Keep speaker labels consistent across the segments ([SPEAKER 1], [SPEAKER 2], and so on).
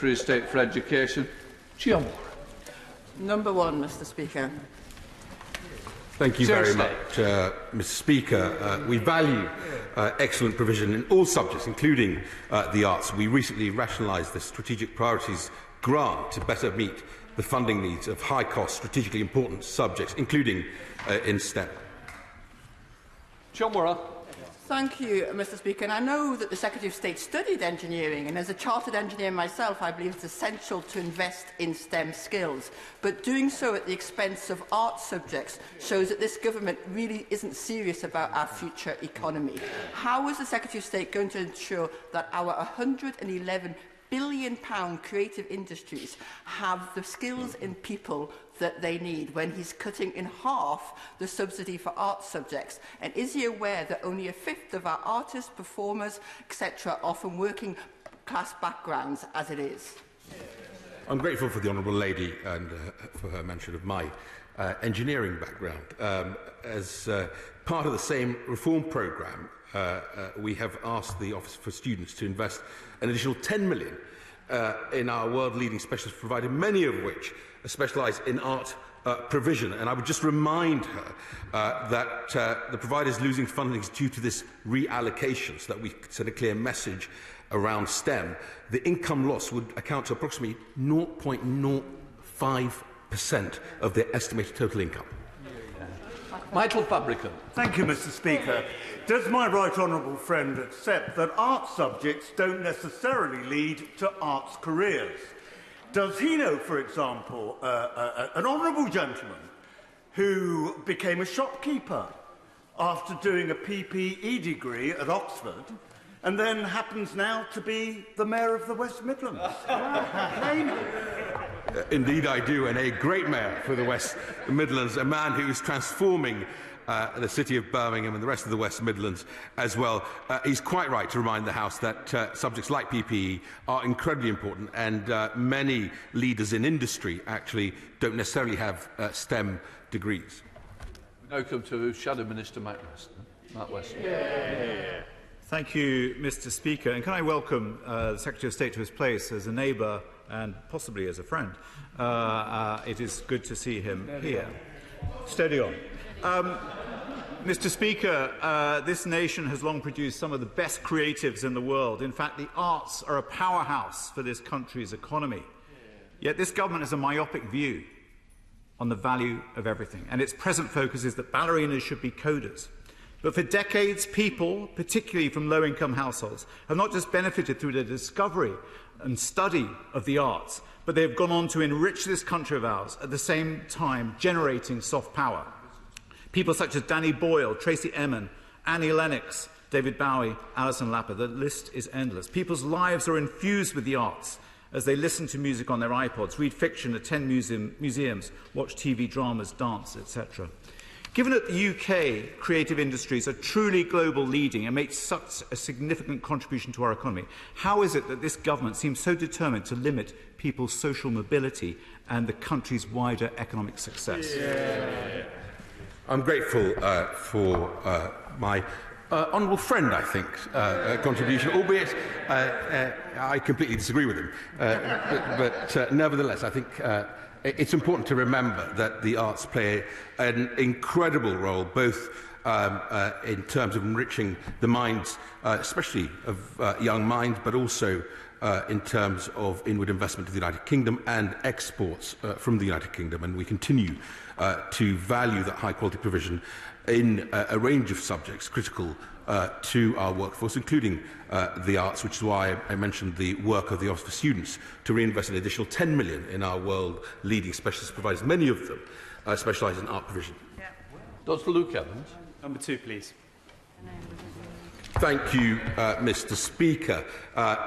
[SPEAKER 1] Secretary of State for Education. John.
[SPEAKER 2] Number one, Mr. Speaker.
[SPEAKER 3] Thank you very much, Mr. Speaker. We value excellent provision in all subjects, including the arts. We recently rationalised the Strategic Priorities grant to better meet the funding needs of high-cost, strategically important subjects, including in STEM.
[SPEAKER 1] John Worrell.
[SPEAKER 2] Thank you, Mr. Speaker. And I know that the Secretary of State studied engineering, and as a chartered engineer myself, I believe it's essential to invest in STEM skills. But doing so at the expense of art subjects shows that this government really isn't serious about our future economy. How is the Secretary of State going to ensure that our £111 billion creative industries have the skills and people that they need when he's cutting in half the subsidy for art subjects? And is he aware that only a fifth of our artists, performers, etc. are from working class backgrounds as it is?
[SPEAKER 3] I'm grateful for the Honourable Lady and for her mention of my engineering background. As part of the same reform programme, we have asked the Office for Students to invest an additional £10 million in our world-leading specialist provider, many of which specialise in art provision. And I would just remind her that the provider is losing funding due to this reallocation, so that we send a clear message around STEM. The income loss would account to approximately 0.05% of their estimated total income.
[SPEAKER 1] Michael Fabricant.
[SPEAKER 4] Thank you, Mr. Speaker. Does my right honourable friend accept that art subjects don't necessarily lead to arts careers? Does he know, for example, an honourable gentleman who became a shopkeeper after doing a PPE degree at Oxford and then happens now to be the Mayor of the West Midlands?
[SPEAKER 3] Indeed I do, and a great mayor for the West Midlands, a man who is transforming the city of Birmingham and the rest of the West Midlands as well. He's quite right to remind the House that subjects like PPE are incredibly important, and many leaders in industry actually don't necessarily have STEM degrees.
[SPEAKER 1] We now come to Shadow Minister Matt Weston.
[SPEAKER 5] Thank you, Mr. Speaker. And can I welcome the Secretary of State to his place as a neighbour and possibly as a friend. It is good to see him here. Steady on. Mr. Speaker, this nation has long produced some of the best creatives in the world. In fact, the arts are a powerhouse for this country's economy. Yet this government has a myopic view on the value of everything, and its present focus is that ballerinas should be coders. But for decades, people, particularly from low-income households, have not just benefited through the discovery and study of the arts, but they have gone on to enrich this country of ours, at the same time generating soft power. People such as Danny Boyle, Tracy Emin, Annie Lennox, David Bowie, Alison Lapper, the list is endless. People's lives are infused with the arts as they listen to music on their iPods, read fiction, attend museums, watch TV dramas, dance, etc. Given that the UK creative industries are truly global leading and make such a significant contribution to our economy, how is it that this government seems so determined to limit people's social mobility and the country's wider economic success?
[SPEAKER 3] I'm grateful for my honourable friend, I think, contribution, albeit I completely disagree with him. But nevertheless, I think it's important to remember that the arts play an incredible role, both in terms of enriching the minds, especially of young minds, but also in terms of inward investment to the United Kingdom and exports from the United Kingdom. And we continue to value that high-quality provision in a range of subjects critical to our workforce, including the arts, which is why I mentioned the work of the Office for Students to reinvest an additional £10 million in our world-leading specialist providers. Many of them specialise in art provision.
[SPEAKER 1] Dr. Luke Evans.
[SPEAKER 6] Number two, please.
[SPEAKER 3] Thank you, Mr. Speaker.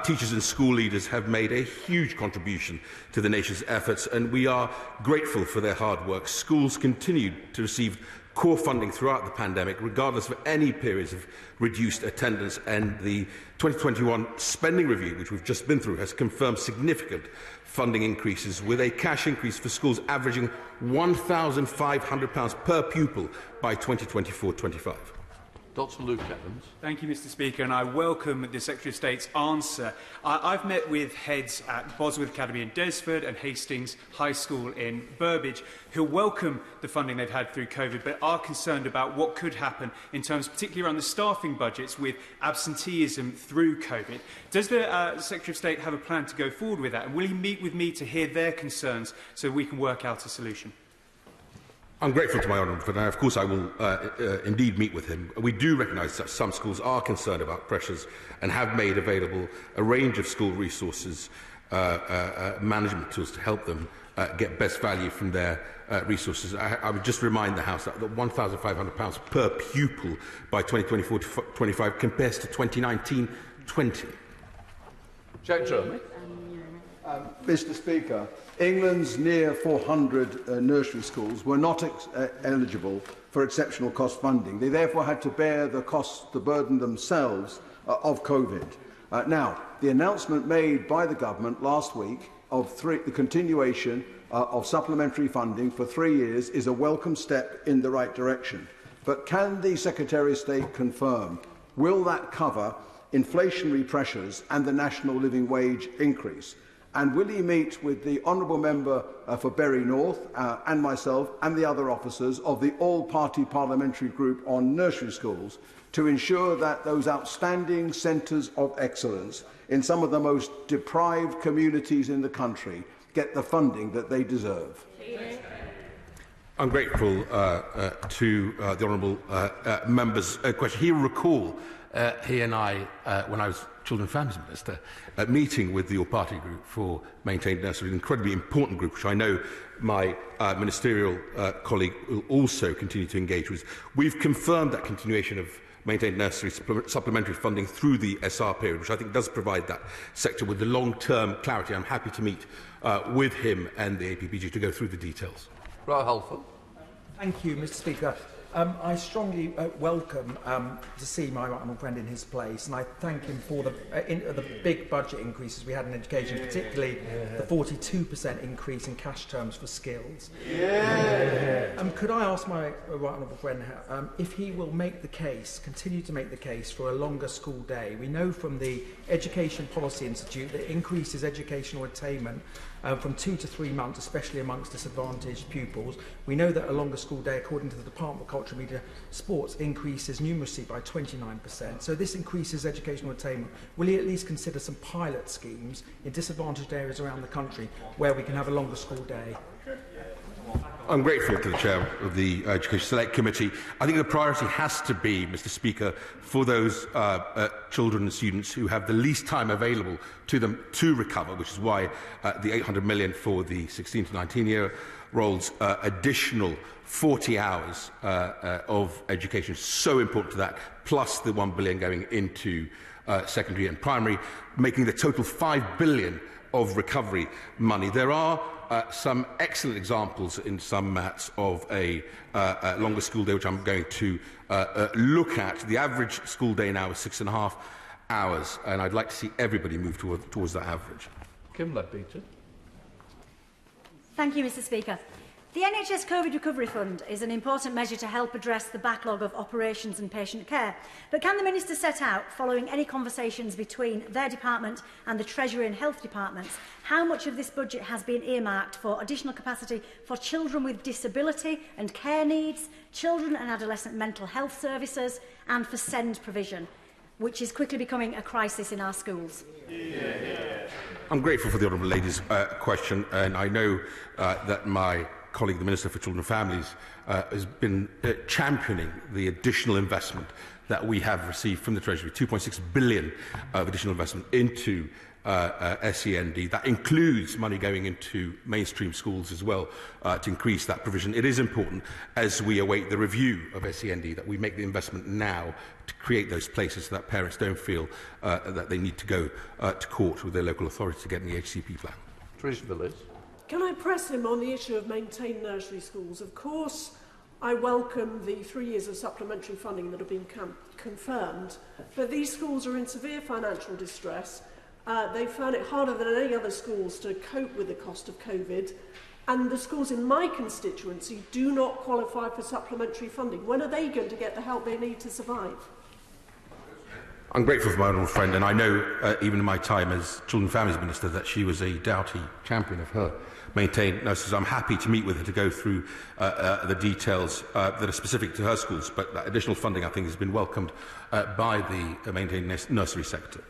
[SPEAKER 3] Teachers and school leaders have made a huge contribution to the nation's efforts, and we are grateful for their hard work. Schools continue to receive core funding throughout the pandemic, regardless of any periods of reduced attendance, and the 2021 spending review, which we've just been through, has confirmed significant funding increases, with a cash increase for schools averaging £1,500 per pupil by 2024-25.
[SPEAKER 1] Dr. Luke Evans.
[SPEAKER 6] Thank you, Mr. Speaker, and I welcome the Secretary of State's answer. I've met with heads at Bosworth Academy in Desford and Hastings High School in Burbage who welcome the funding they've had through COVID, but are concerned about what could happen in terms, particularly around the staffing budgets, with absenteeism through COVID. Does the Secretary of State have a plan to go forward with that, and will he meet with me to hear their concerns so we can work out a solution?
[SPEAKER 3] I'm grateful to my honourable friend, and of course I will indeed meet with him. We do recognise that some schools are concerned about pressures and have made available a range of school resources, management tools to help them get best value from their resources. I would just remind the House that £1,500 per pupil by 2024-25 compares to 2019-20.
[SPEAKER 1] Jack Jeremy.
[SPEAKER 7] Mr. Speaker, England's near 400 nursery schools were not eligible for exceptional cost funding. They therefore had to bear the cost, the burden themselves of COVID. Now, the announcement made by the government last week of the continuation of supplementary funding for 3 years is a welcome step in the right direction. But can the Secretary of State confirm, will that cover inflationary pressures and the national living wage increase? And will he meet with the honourable member for Bury North and myself and the other officers of the all-party parliamentary group on nursery schools to ensure that those outstanding centres of excellence in some of the most deprived communities in the country get the funding that they deserve?
[SPEAKER 3] I'm grateful to the honourable member's question. He will recall he and I, when I was Children and Families Minister, meeting with the all-party group for Maintained Nursery, an incredibly important group, which I know my ministerial colleague will also continue to engage with. We've confirmed that continuation of Maintained Nursery supplementary funding through the SR period, which I think does provide that sector with the long-term clarity. I'm happy to meet with him and the APPG to go through the details.
[SPEAKER 1] Right, Halford.
[SPEAKER 8] Thank you, Mr. Speaker. I strongly welcome to see my honourable friend in his place, and I thank him for the big budget increases we had in education, particularly the 42% increase in cash terms for skills. Could I ask my honourable friend if he will make the case, continue to make the case for a longer school day? We know from the Education Policy Institute that increases educational attainment from 2 to 3 months, especially amongst disadvantaged pupils. We know that a longer school day, according to the Department of Culture, Media, Sports, increases numeracy by 29%. So this increases educational attainment. Will he at least consider some pilot schemes in disadvantaged areas around the country where we can have a longer school day?
[SPEAKER 3] I'm grateful to the Chair of the Education Select Committee. I think the priority has to be, Mr. Speaker, for those children and students who have the least time available to them to recover, which is why the £800 million for the 16 to 19-year-olds, additional 40 hours of education is so important to that, plus the £1 billion going into secondary and primary, making the total £5 billion of recovery money. There are some excellent examples in some mats of a longer school day, which I'm going to look at. The average school day now is 6.5 hours, and I'd like to see everybody move towards that average.
[SPEAKER 1] Kim Leadbeater.
[SPEAKER 9] Thank you, Mr. Speaker. The NHS COVID Recovery Fund is an important measure to help address the backlog of operations and patient care. But can the Minister set out, following any conversations between their department and the Treasury and Health departments, how much of this budget has been earmarked for additional capacity for children with disability and care needs, children and adolescent mental health services, and for SEND provision, which is quickly becoming a crisis in our schools?
[SPEAKER 3] I'm grateful for the honourable lady's question, and I know that my colleague, the Minister for Children and Families, has been championing the additional investment that we have received from the Treasury, £2.6 billion of additional investment into SEND. That includes money going into mainstream schools as well to increase that provision. It is important, as we await the review of SEND, that we make the investment now to create those places so that parents don't feel that they need to go to court with their local authority to get in the HCP plan.
[SPEAKER 1] Trish Villiers.
[SPEAKER 10] Can I press him on the issue of maintained nursery schools? Of course, I welcome the 3 years of supplementary funding that have been confirmed, but these schools are in severe financial distress. They found it harder than any other schools to cope with the cost of COVID. and the schools in my constituency do not qualify for supplementary funding. When are they going to get the help they need to survive?
[SPEAKER 3] I'm grateful for my honourable friend, and I know, even in my time as Children and Families Minister, that she was a doughty champion of her maintained nurses. I'm happy to meet with her to go through the details that are specific to her schools, but that additional funding, I think, has been welcomed by the maintained nursery sector.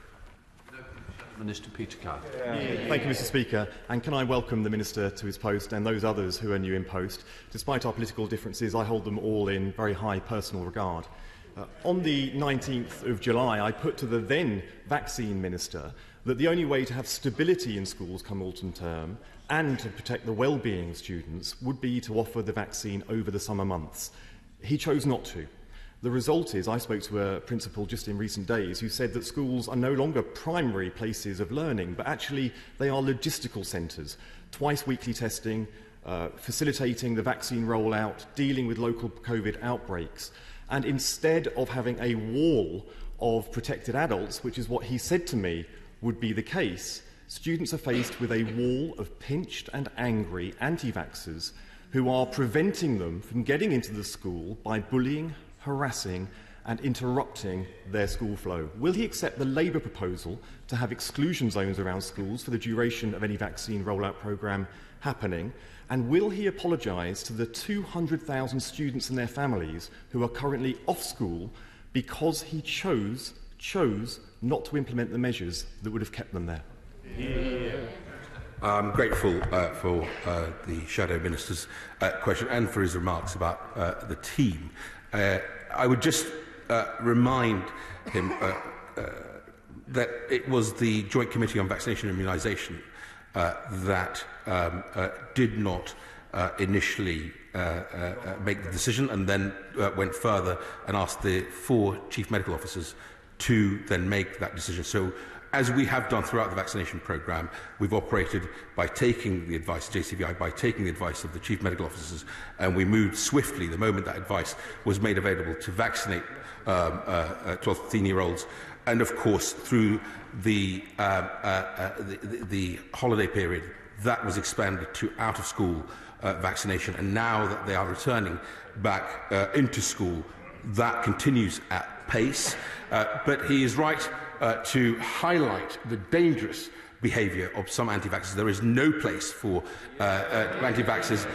[SPEAKER 1] Minister Peter Carr.
[SPEAKER 11] Thank you, Mr. Speaker. And can I welcome the Minister to his post and those others who are new in post. Despite our political differences, I hold them all in very high personal regard. On the 19th of July, I put to the then Vaccine Minister that the only way to have stability in schools come autumn term and to protect the well-being of students would be to offer the vaccine over the summer months. He chose not to. The result is, I spoke to a principal just in recent days who said that schools are no longer primary places of learning, but actually they are logistical centres, twice weekly testing, facilitating the vaccine rollout, dealing with local COVID outbreaks. And instead of having a wall of protected adults, which is what he said to me would be the case, students are faced with a wall of pinched and angry anti-vaxxers who are preventing them from getting into the school by bullying, harassing and interrupting their school flow. Will he accept the Labour proposal to have exclusion zones around schools for the duration of any vaccine rollout programme happening? And will he apologise to the 200,000 students and their families who are currently off school because he chose not to implement the measures that would have kept them there?
[SPEAKER 3] I'm grateful for the Shadow Minister's question and for his remarks about the team. I would just remind him that it was the Joint Committee on Vaccination and Immunisation that did not initially make the decision and then went further and asked the 4 Chief Medical Officers to then make that decision. So, as we have done throughout the vaccination programme, we've operated by taking the advice, JCVI, by taking the advice of the Chief Medical Officers, and we moved swiftly the moment that advice was made available to vaccinate 12 to 15-year-olds. And of course, through the holiday period, that was expanded to out-of-school vaccination. And now that they are returning back into school, that continues at pace. But he is right to highlight the dangerous behaviour of some anti-vaxxers. There is no place for anti-vaxxers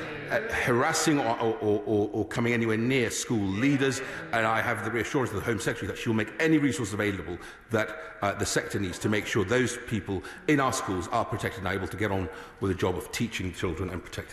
[SPEAKER 3] harassing or coming anywhere near school leaders, and I have the reassurance of the Home Secretary that she will make any resource available that the sector needs to make sure those people in our schools are protected and able to get on with the job of teaching children and protecting